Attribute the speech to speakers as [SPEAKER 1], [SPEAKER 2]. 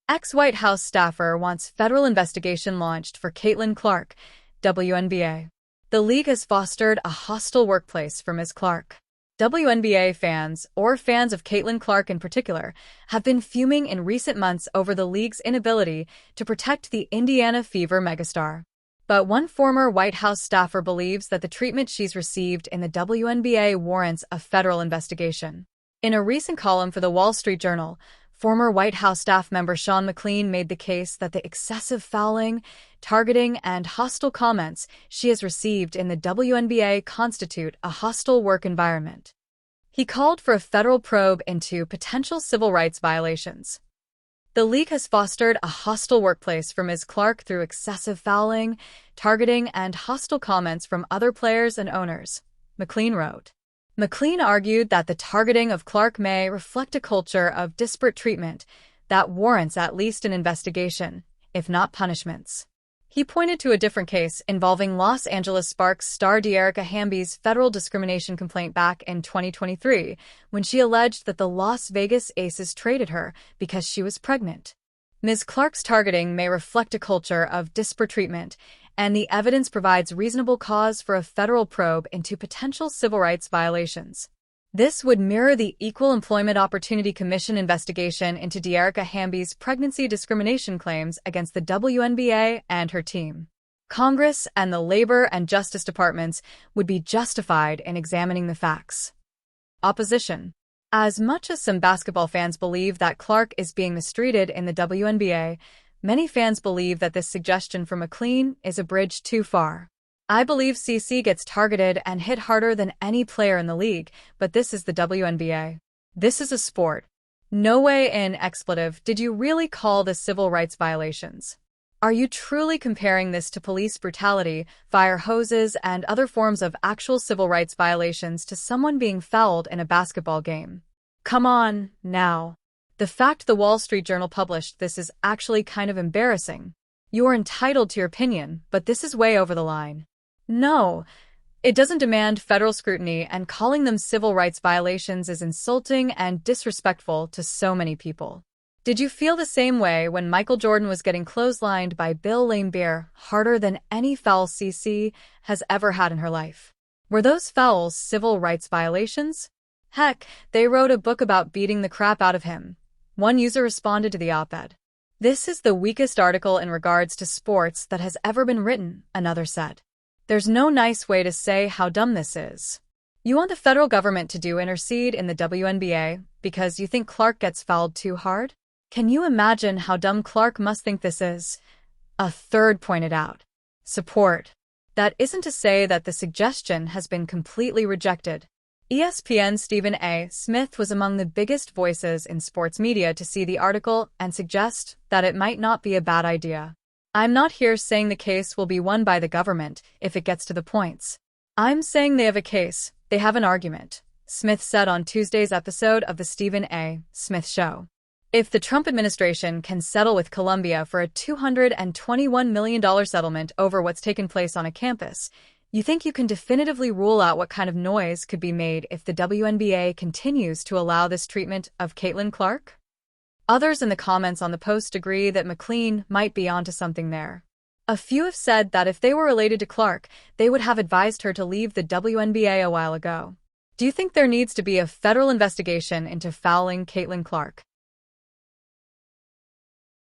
[SPEAKER 1] Ex-White House staffer wants federal investigation launched for Caitlin Clark, WNBA. The league has fostered a hostile workplace for Ms. Clark. WNBA fans, or fans of Caitlin Clark in particular, have been fuming in recent months over the league's inability to protect the Indiana Fever megastar. But one former White House staffer believes that the treatment she's received in the WNBA warrants a federal investigation. In a recent column for the Wall Street Journal, former White House staff member Sean McLean made the case that the excessive fouling, targeting, and hostile comments she has received in the WNBA constitute a hostile work environment. He called for a federal probe into potential civil rights violations. The league has fostered a hostile workplace for Ms. Clark through excessive fouling, targeting, and hostile comments from other players and owners, McLean wrote. McLean argued that the targeting of Clark may reflect a culture of disparate treatment that warrants at least an investigation, if not punishments. He pointed to a different case involving Los Angeles Sparks star Dearica Hamby's federal discrimination complaint back in 2023, when she alleged that the Las Vegas Aces traded her because she was pregnant. Ms. Clark's targeting may reflect a culture of disparate treatment, and the evidence provides reasonable cause for a federal probe into potential civil rights violations. This would mirror the Equal Employment Opportunity Commission investigation into Dearica Hamby's pregnancy discrimination claims against the WNBA and her team. Congress and the Labor and Justice Departments would be justified in examining the facts. Opposition. As much as some basketball fans believe that Clark is being mistreated in the WNBA, many fans believe that this suggestion from McLean is a bridge too far. I believe CC gets targeted and hit harder than any player in the league, but this is the WNBA. This is a sport. No way in expletive did you really call this civil rights violations. Are you truly comparing this to police brutality, fire hoses, and other forms of actual civil rights violations to someone being fouled in a basketball game? Come on, now. The fact the Wall Street Journal published this is actually kind of embarrassing. You are entitled to your opinion, but this is way over the line. No, it doesn't demand federal scrutiny, and calling them civil rights violations is insulting and disrespectful to so many people. Did you feel the same way when Michael Jordan was getting clotheslined by Bill Laimbeer harder than any foul CC has ever had in her life? Were those fouls civil rights violations? Heck, they wrote a book about beating the crap out of him. One user responded to the op-ed. This is the weakest article in regards to sports that has ever been written, another said. There's no nice way to say how dumb this is. You want the federal government to intercede in the WNBA because you think Clark gets fouled too hard? Can you imagine how dumb Clark must think this is? A third pointed out. Support. That isn't to say that the suggestion has been completely rejected. ESPN's Stephen A. Smith was among the biggest voices in sports media to see the article and suggest that it might not be a bad idea. I'm not here saying the case will be won by the government if it gets to the points. I'm saying they have a case, they have an argument, Smith said on Tuesday's episode of The Stephen A. Smith Show. If the Trump administration can settle with Columbia for a $221 million settlement over what's taken place on a campus, you think you can definitively rule out what kind of noise could be made if the WNBA continues to allow this treatment of Caitlin Clark? Others in the comments on the post agree that McLean might be onto something there. A few have said that if they were related to Clark, they would have advised her to leave the WNBA a while ago. Do you think there needs to be a federal investigation into fouling Caitlin Clark?